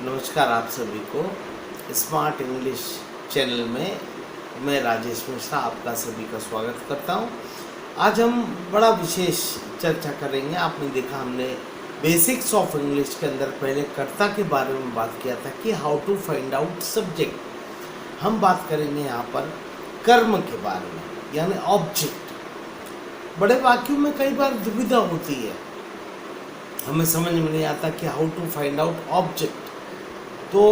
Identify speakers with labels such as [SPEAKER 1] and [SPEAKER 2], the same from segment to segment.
[SPEAKER 1] नमस्कार आप सभी को स्मार्ट इंग्लिश चैनल में मैं राजेश मिश्रा आपका सभी का स्वागत करता हूं। आज हम बड़ा विशेष चर्चा करेंगे। आपने देखा हमने बेसिक्स ऑफ इंग्लिश के अंदर पहले कर्ता के बारे में बात किया था कि how to find out subject. हम बात करेंगे यहाँ पर कर्म के बारे में, यानी ऑब्जेक्ट। बड़े वाक्यों में कई बार दुविधा होती है, हमें समझ में नहीं आता कि how to find out object. तो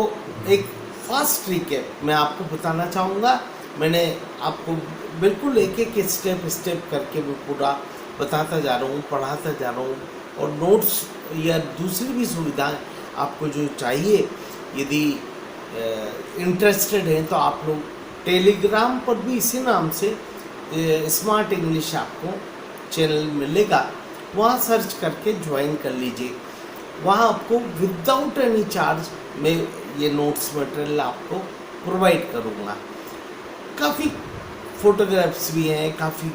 [SPEAKER 1] एक फास्ट रिकैप मैं आपको बताना चाहूँगा। मैंने आपको बिल्कुल एक एक स्टेप करके मैं पूरा बताता जा रहा हूँ, पढ़ाता जा रहा हूँ, और नोट्स या दूसरी भी सुविधाएं आपको जो चाहिए, यदि इंटरेस्टेड हैं तो आप लोग टेलीग्राम पर भी इसी नाम से स्मार्ट इंग्लिश आपको चैनल मिलेगा, वहाँ सर्च करके ज्वाइन कर लीजिए। वहाँ आपको विदाउट एनी चार्ज मैं ये नोट्स मटेरियल आपको प्रोवाइड करूँगा। काफ़ी फोटोग्राफ्स भी हैं, काफ़ी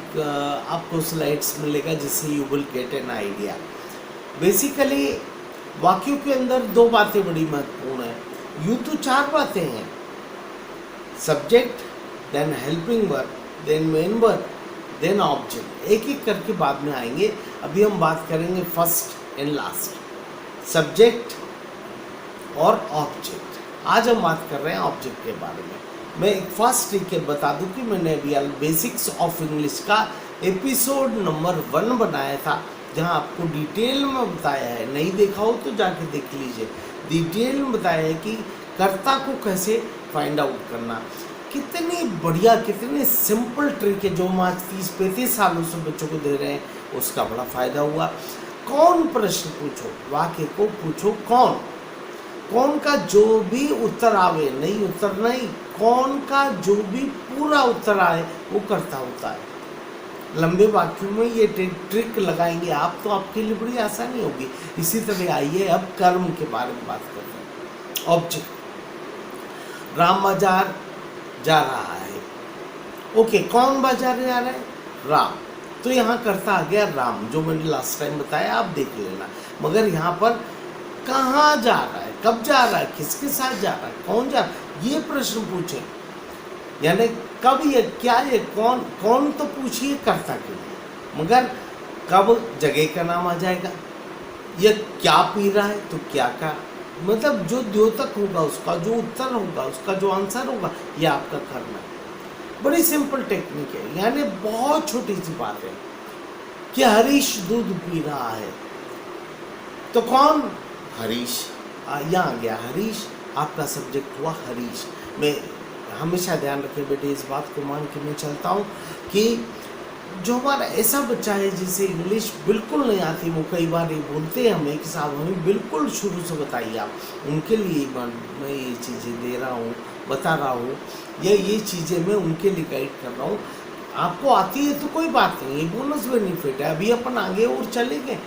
[SPEAKER 1] आपको स्लाइड्स मिलेगा जिससे you will get an idea. Basically वाक्यों के अंदर दो बातें बड़ी महत्वपूर्ण हैं। यूँ तो चार बातें हैं, subject, then helping verb, then main verb, then object. एक एक करके बाद में आएंगे। अभी हम बात करेंगे फर्स्ट एंड लास्ट, सब्जेक्ट और ऑब्जेक्ट। आज हम बात कर रहे हैं ऑब्जेक्ट के बारे में। मैं एक फास्ट रिकैप बता दूं कि मैंने अभी बेसिक्स ऑफ इंग्लिश का एपिसोड नंबर 1 बनाया था, जहां आपको डिटेल में बताया है। नहीं देखा हो तो जाके देख लीजिए। डिटेल में बताया है कि कर्ता को कैसे फाइंड आउट करना। कितनी बढ़िया, कितनी सिंपल ट्रिक है जो हम आज 30-35 सालों से बच्चों को दे रहे हैं, उसका बड़ा फायदा हुआ। कौन प्रश्न पूछो, वाक्य को पूछो कौन का जो भी उत्तर आवे, नहीं उत्तर नहीं, कौन का जो भी पूरा उत्तर आए वो कर्ता होता है। लंबे वाक्यों में ये ट्रिक लगाएंगे आप तो आपके लिए बड़ी आसानी होगी। इसी तरह आइए अब कर्म के बारे में बात करते हैं। ऑब्जेक्ट, राम बाजार जा रहा है। ओके, कौन बाजार जा रहा है? राम। तो यहाँ करता आ गया राम, जो मैंने लास्ट टाइम बताया, आप देख लेना। मगर यहाँ पर कहाँ जा रहा है, कब जा रहा है, किसके साथ जा रहा है, कौन जा रहा है, ये प्रश्न पूछे। यानी कब, ये क्या, ये कौन तो पूछिए कर्ता के लिए, मगर कब जगह का नाम आ जाएगा। ये क्या पी रहा है तो क्या का, मतलब जो द्योतक होगा उसका जो उत्तर होगा, उसका जो आंसर होगा, ये आपका कर्म है। बड़ी सिंपल टेक्निक है, यानी बहुत छोटी सी बात है कि हरीश दूध पी रहा है, तो कौन? हरीश। यहाँ आ गया हरीश, आपका सब्जेक्ट हुआ हरीश। मैं हमेशा ध्यान रखें बेटे, इस बात को मान के मैं चलता हूँ कि जो हमारा ऐसा बच्चा है जिसे इंग्लिश बिल्कुल नहीं आती, वो कई बार ये बोलते हैं हमें कि साहब हमें बिल्कुल शुरू से बताइए आप, उनके लिए मैं ये चीज़ें दे रहा हूँ, बता रहा हूँ, या ये चीज़ें मैं उनके लिए गाइड कर रहा हूँ। आपको आती है तो कोई बात नहीं, ये बोनस बेनिफिट है। अभी अपन आगे और चलेंगे,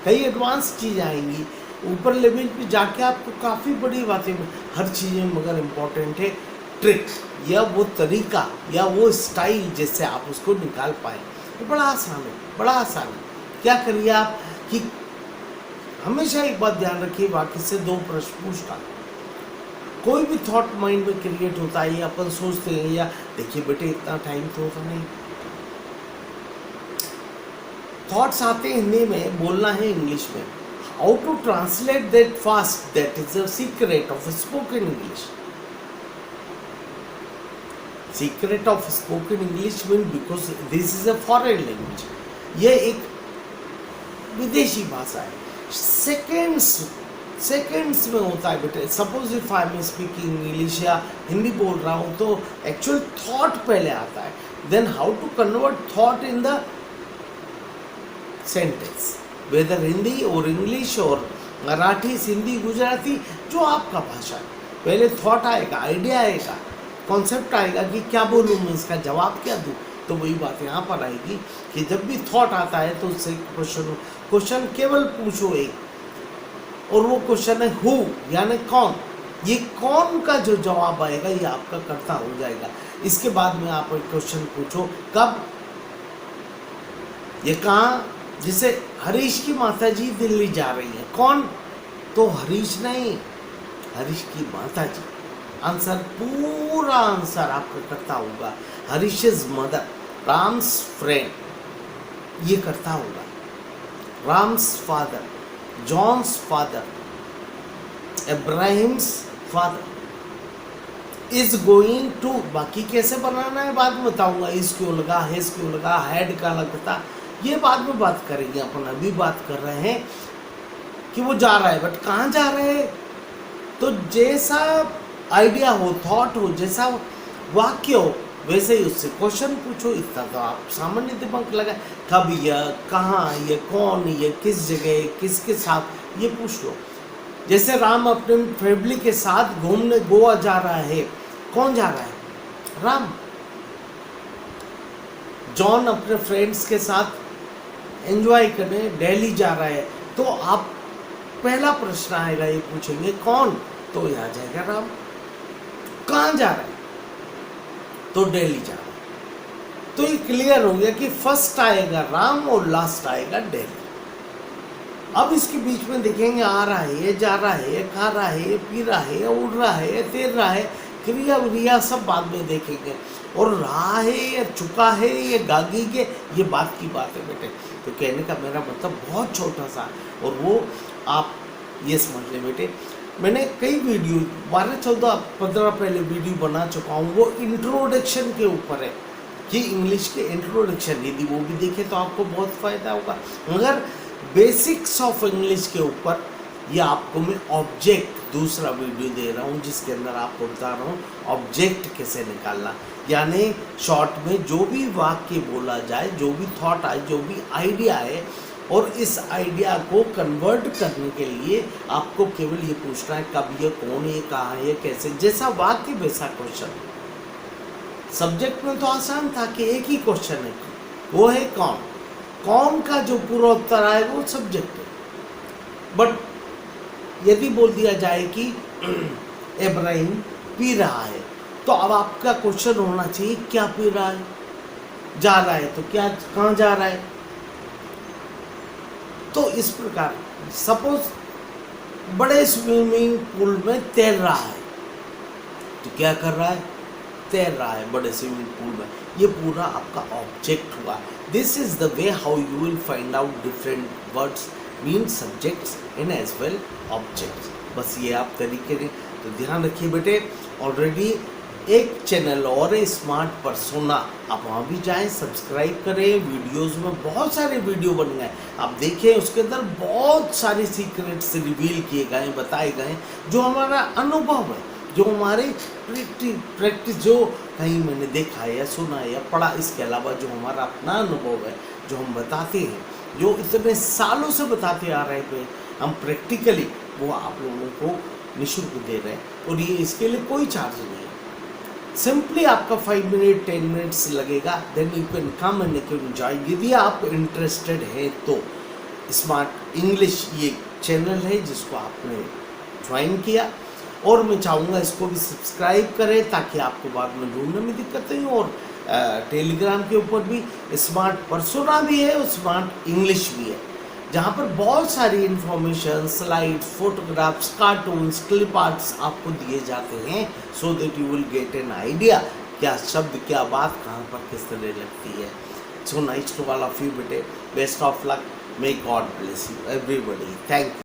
[SPEAKER 1] कई एडवांस चीज़ आएंगी, ऊपर लेवल पे जाके आपको काफ़ी बड़ी बातें, हर चीज़ें मगर इम्पोर्टेंट है ट्रिक या वो तरीका या वो स्टाइल जिससे आप उसको निकाल पाए। ये बड़ा आसान है, बड़ा आसान है। क्या करिए आप कि हमेशा एक बात ध्यान रखिए, वाक्य से 2 प्रश्न पूछना। कोई भी थॉट माइंड में क्रिएट होता है, या अपन सोचते हैं, या देखिए बेटे इतना टाइम तो होता नहीं, थॉट्स आते हैं हिंदी में, बोलना है इंग्लिश में। How to translate that fast, that is the secret of spoken English. Secret of spoken English mean because this is a foreign language, ये एक विदेशी भाषा है। सेकेंड्स में होता है बेटे। Suppose if I am speaking English या हिंदी बोल रहा हूँ तो एक्चुअल थॉट पहले आता है, then how to convert thought in the sentence, whether Hindi और इंग्लिश और मराठी, सिंधी, गुजराती, जो आपका भाषा है। पहले थॉट आएगा, आइडिया आएगा, कॉन्सेप्ट आएगा कि क्या बोलूँ मैं, इसका जवाब क्या दूँ। तो वही बात यहाँ पर आएगी कि जब भी थॉट आता है तो उससे क्वेश्चन केवल पूछो एक, और वो क्वेश्चन है हु, यानी कौन। ये कौन का जो जवाब आएगा ये आपका कर्ता हो जाएगा। इसके बाद में आप एक क्वेश्चन पूछो, कब, ये कहाँ। जैसे हरीश की माताजी दिल्ली जा रही है, कौन? तो हरीश नहीं, हरीश की माता जी। आंसर, पूरा आंसर आपका करता होगा Harish is mother, Ram's friend, ये करता होगा। Ram's father, John's father, Ibrahim's father is going to. बाकी कैसे बनाना है बाद में बताऊंगा। इस क्यों लगा, हेज क्यों लगा, हेड का लगता, ये बाद में बात करेंगे। अपन अभी बात कर रहे हैं कि वो जा रहा है, बट कहाँ जा रहे हैं। तो जैसा आइडिया हो, थॉट हो, जैसा वाक्य हो, वैसे ही उससे क्वेश्चन पूछो। इतना तो आप सामान्य दिमाग लगा, कब, ये कहाँ, ये कौन, ये किस जगह, किसके साथ, ये पूछ लो। जैसे राम अपने फैमिली के साथ घूमने गोवा जा रहा है, कौन जा रहा है, राम। जॉन अपने फ्रेंड्स के साथ एंजॉय करने दिल्ली जा रहा है, तो आप पहला प्रश्न आएगा, ये पूछेंगे कौन, तो यहाँ जाएगा राम। कहाँ जा रहा है, तो दिल्ली जा रहा है। तो ये क्लियर हो गया कि फर्स्ट आएगा राम और लास्ट आएगा दिल्ली। अब इसके बीच में देखेंगे, आ रहा है, जा रहा है, खा रहा है, पी रहा है, उड़ रहा है, तैर रहा है, क्रिया व्रिया सब बाद में देखेंगे। और रहा है या चुका है या गागी के, ये बात की बात है बेटे। तो कहने का मेरा मतलब बहुत छोटा सा, और वो आप ये समझ लें बेटे, मैंने कई वीडियो 12, 14, 15 पहले वीडियो बना चुका हूँ। वो इंट्रोडक्शन के ऊपर है कि इंग्लिश के इंट्रोडक्शन, यदि वो भी देखें तो आपको बहुत फ़ायदा होगा। मगर बेसिक्स ऑफ इंग्लिश के ऊपर ये आपको मैं ऑब्जेक्ट दूसरा वीडियो दे रहा हूँ, जिसके अंदर आपको बता रहा हूँ ऑब्जेक्ट कैसे निकालना। यानी शॉर्ट में जो भी वाक्य बोला जाए, जो भी थॉट आए, जो भी आइडिया है, और इस आइडिया को कन्वर्ट करने के लिए आपको केवल ये पूछना है कब, ये कौन, ये कहाँ, ये कैसे। जैसा वाक्य वैसा क्वेश्चन। सब्जेक्ट में तो आसान था कि एक ही क्वेश्चन है, वो है कौन। कौन का जो पूरा उत्तर आए वो सब्जेक्ट है। बट यदि बोल दिया जाए कि इब्राहिम पी रहा है, तो अब आपका क्वेश्चन होना चाहिए क्या पी रहा है, जा रहा है तो क्या, कहाँ जा रहा है। तो इस प्रकार सपोज बड़े स्विमिंग पूल में तैर रहा है, तो क्या कर रहा है, तैर रहा है बड़े स्विमिंग पूल में। ये पूरा आपका ऑब्जेक्ट हुआ। This is the way how you will find out different words mean subjects and as well objects. बस ये आप तरीके ने तो ध्यान रखिए बेटे। ऑलरेडी एक चैनल और है स्मार्ट परसोना, आप वहाँ भी जाएं, सब्सक्राइब करें। वीडियोस में बहुत सारे वीडियो बन गए, आप देखें, उसके अंदर बहुत सारे सीक्रेट्स रिवील किए गए, बताए गए, जो हमारा अनुभव है, जो हमारे प्रैक्टिस, जो कहीं मैंने देखा है या सुना है या पढ़ा, इसके अलावा जो हमारा अपना अनुभव है, जो हम बताते हैं, जो इतने सालों से बताते आ रहे थे हम प्रैक्टिकली, वो आप लोगों को निःशुल्क दे रहे हैं। और ये इसके लिए कोई चार्ज नहीं है। सिंपली आपका 5 मिनट 10 मिनट्स लगेगा, then you can come and you can enjoy. यदि आप इंटरेस्टेड हैं तो स्मार्ट इंग्लिश ये चैनल है जिसको आपने ज्वाइन किया, और मैं चाहूँगा इसको भी सब्सक्राइब करें ताकि आपको बाद में ढूंढने में दिक्कत नहीं हो। और टेलीग्राम के ऊपर भी स्मार्ट परसोना भी है और स्मार्ट इंग्लिश भी है, जहाँ पर बहुत सारी information, slides, photographs, cartoons, clip arts आपको दिए जाते हैं, so that you will get an idea क्या शब्द, क्या बात कहाँ पर किस तरह लगती है। So nice to all of you बेटे, best of luck, may God bless you everybody, thank you.